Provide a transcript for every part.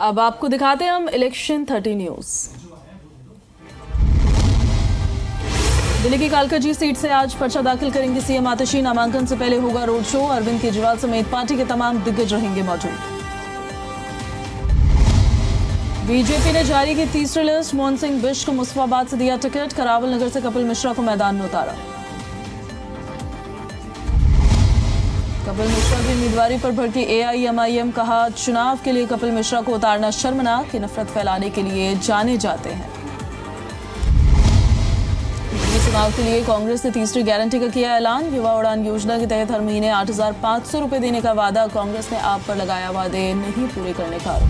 अब आपको दिखाते हैं हम इलेक्शन 30 न्यूज। दिल्ली की कालकाजी सीट से आज पर्चा दाखिल करेंगे सीएम आतिशी। नामांकन से पहले होगा रोड शो। अरविंद केजरीवाल समेत पार्टी के तमाम दिग्गज रहेंगे मौजूद। बीजेपी ने जारी की तीसरी लिस्ट। मोहन सिंह बिष्ट को मुस्तफाबाद से दिया टिकट। करावल नगर से कपिल मिश्रा को मैदान में उतारा। कपिल मिश्रा की उम्मीदवारी पर भड़की एआईएमआईएम। कहा, चुनाव के लिए कपिल मिश्रा को उतारना शर्मनाक, कि नफरत फैलाने के लिए जाने जाते हैं। चुनाव के लिए कांग्रेस ने तीसरी गारंटी का किया ऐलान। युवा उड़ान योजना के तहत हर महीने 8,500 रुपए देने का वादा। कांग्रेस ने आप पर लगाया वादे नहीं पूरे करने का आरोप।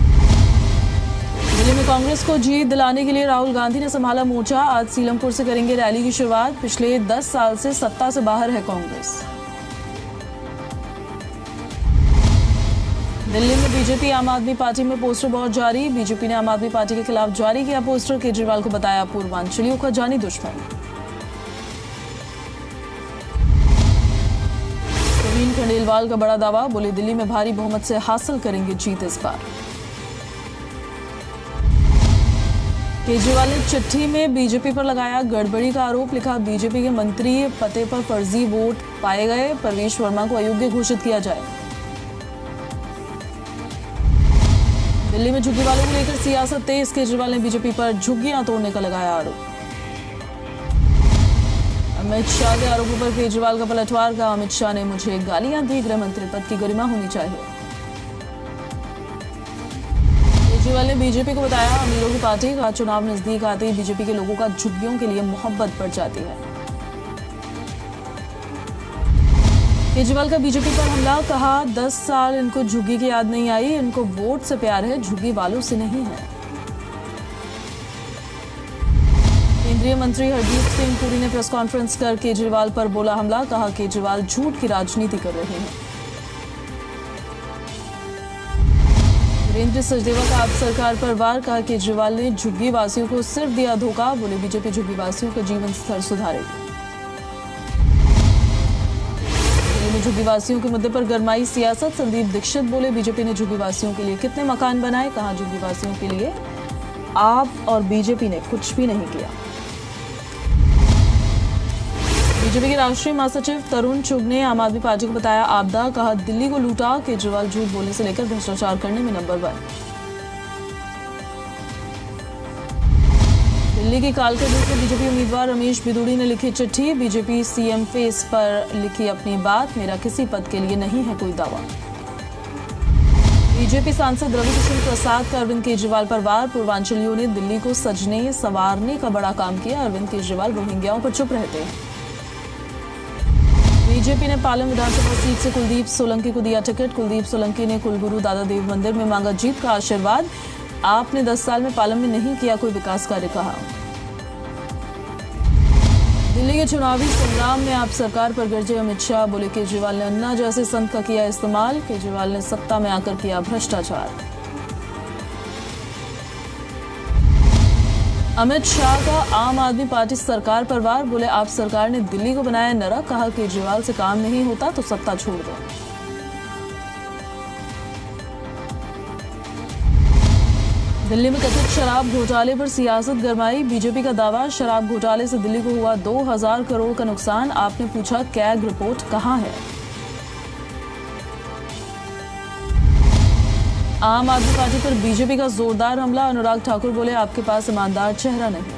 दिल्ली में कांग्रेस को जीत दिलाने के लिए राहुल गांधी ने संभाला मोर्चा। आज सीलमपुर से करेंगे रैली की शुरुआत। पिछले 10 साल से सत्ता से बाहर है कांग्रेस। दिल्ली में बीजेपी आम आदमी पार्टी में पोस्टर बोर्ड जारी। बीजेपी ने आम आदमी पार्टी के खिलाफ जारी किया पोस्टर। केजरीवाल को बताया पूर्वांचलियों का जानी दुश्मन। प्रवीण खंडेलवाल का बड़ा दावा। बोले, दिल्ली में भारी बहुमत से हासिल करेंगे जीत इस बार। केजरीवाल ने चिट्ठी में बीजेपी पर लगाया गड़बड़ी का आरोप। लिखा, बीजेपी के मंत्री पते पर फर्जी वोट पाए गए। परवेश वर्मा को अयोग्य घोषित किया जाए। दिल्ली में झुग्गीवालों को लेकर सियासत तेज। केजरीवाल ने बीजेपी पर झुग्गियां तोड़ने का लगाया आरोप। अमित शाह के आरोपों पर केजरीवाल का पलटवार। का अमित शाह ने मुझे गालियां दी। गृह मंत्री पद की गरिमा होनी चाहिए। केजरीवाल ने बीजेपी को बताया अमीरों की पार्टी। का चुनाव नजदीक आते ही बीजेपी के लोगों का झुग्गियों के लिए मोहब्बत बढ़ जाती है। केजरीवाल का बीजेपी पर हमला। कहा, 10 साल इनको झुग्गी की याद नहीं आई। इनको वोट से प्यार है, झुग्गी वालों से नहीं है। केंद्रीय मंत्री हरदीप सिंह पुरी ने प्रेस कॉन्फ्रेंस कर केजरीवाल पर बोला हमला। कहा, केजरीवाल झूठ की राजनीति कर रहे हैं। वीरेंद्र सचदेवा का आप सरकार पर वार। कहा, केजरीवाल ने झुग्गी वासियों को सिर्फ दिया धोखा। बोले, बीजेपी झुग्गी वासियों का जीवन स्तर सुधारेगी। झुग्गीवासियों के मुद्दे पर गरमाई सियासत। संदीप दीक्षित बोले, बीजेपी ने झुग्गीवासियों के लिए कितने मकान बनाए। कहा, झुग्गीवासियों के लिए आप और बीजेपी ने कुछ भी नहीं किया। बीजेपी के राष्ट्रीय महासचिव तरुण चुग ने आम आदमी पार्टी को बताया आपदा। कहा, दिल्ली को लूटा। केजरीवाल झूठ बोलने से लेकर भ्रष्टाचार करने में नंबर 1। दिल्ली की कालकाजी से बीजेपी उम्मीदवार रमेश बिदूड़ी ने लिखी चिट्ठी। बीजेपी सीएम फेस पर लिखी अपनी बात। मेरा किसी पद के लिए नहीं है कोई दावा। बीजेपी सांसद रविकिशन प्रसाद का अरविंद केजरीवाल पर वार। पूर्वांचलियों ने दिल्ली को सजने संवारने का बड़ा काम किया। अरविंद केजरीवाल रोहिंग्याओं पर चुप रहते हैं। बीजेपी ने पालम विधानसभा सीट से कुलदीप सोलंकी को दिया टिकट। कुलदीप सोलंकी ने कुलगुरु दादा देव मंदिर में मांगा जीत का आशीर्वाद। आपने 10 साल में पालम में नहीं किया कोई विकास कार्य। कहा, दिल्ली के चुनावी संग्राम में आप सरकार पर गरजे अमित शाह। बोले, केजरीवाल ने अन्ना जैसे संत का किया इस्तेमाल। केजरीवाल ने सत्ता में आकर किया भ्रष्टाचार। अमित शाह का आम आदमी पार्टी सरकार पर वार। बोले, आप सरकार ने दिल्ली को बनाया नरक। कहा, केजरीवाल से काम नहीं होता तो सत्ता छोड़ दो। दिल्ली में कथित शराब घोटाले पर सियासत गरमाई। बीजेपी का दावा, शराब घोटाले से दिल्ली को हुआ 2000 करोड़ का नुकसान। आपने पूछा कैग रिपोर्ट कहां है। आम आदमी पार्टी पर बीजेपी का जोरदार हमला। अनुराग ठाकुर बोले, आपके पास ईमानदार चेहरा नहीं।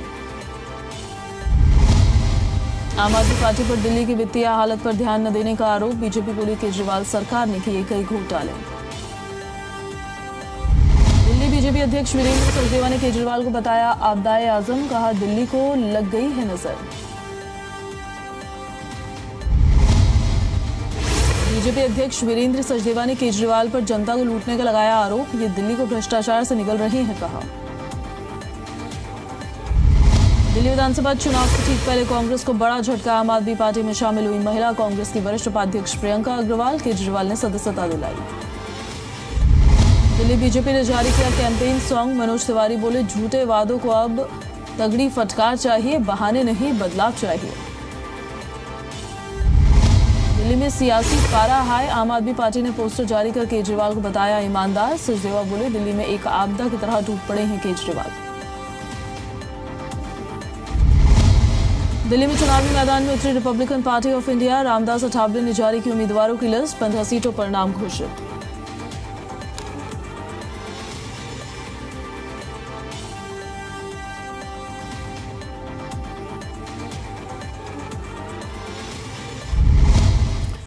आम आदमी पार्टी पर दिल्ली की वित्तीय हालत पर ध्यान न देने का आरोप। बीजेपी बोली, केजरीवाल सरकार ने किए कई घोटाले। दिल्ली बीजेपी अध्यक्ष वीरेंद्र सचदेवा ने केजरीवाल को बताया आपदाए आजम। कहा, दिल्ली को लग गई है नजर। बीजेपी अध्यक्ष वीरेंद्र सचदेवा ने केजरीवाल पर जनता को लूटने का लगाया आरोप। ये दिल्ली को भ्रष्टाचार से निगल रहे हैं। कहा, दिल्ली विधानसभा चुनाव से ठीक पहले कांग्रेस को बड़ा झटका। आम आदमी पार्टी में शामिल हुई महिला कांग्रेस की वरिष्ठ उपाध्यक्ष प्रियंका अग्रवाल। केजरीवाल ने सदस्यता दिलाई। दिल्ली बीजेपी ने जारी किया कैंपेन सॉन्ग। मनोज तिवारी बोले, झूठे वादों को अब तगड़ी फटकार चाहिए, बहाने नहीं बदलाव चाहिए। दिल्ली दिल्ली में सियासी पारा हाई, आम आदमी पार्टी ने पोस्टर जारी कर केजरीवाल को बताया ईमानदार। सचदेवा बोले दिल्ली में एक आपदा की तरह डूब पड़े हैं केजरीवाल। दिल्ली में चुनावी मैदान में उतरी Republican party of India, Ramdas Athawale ने जारी की उम्मीदवारों की लिस्ट, 15 सीटों पर नाम घोषित।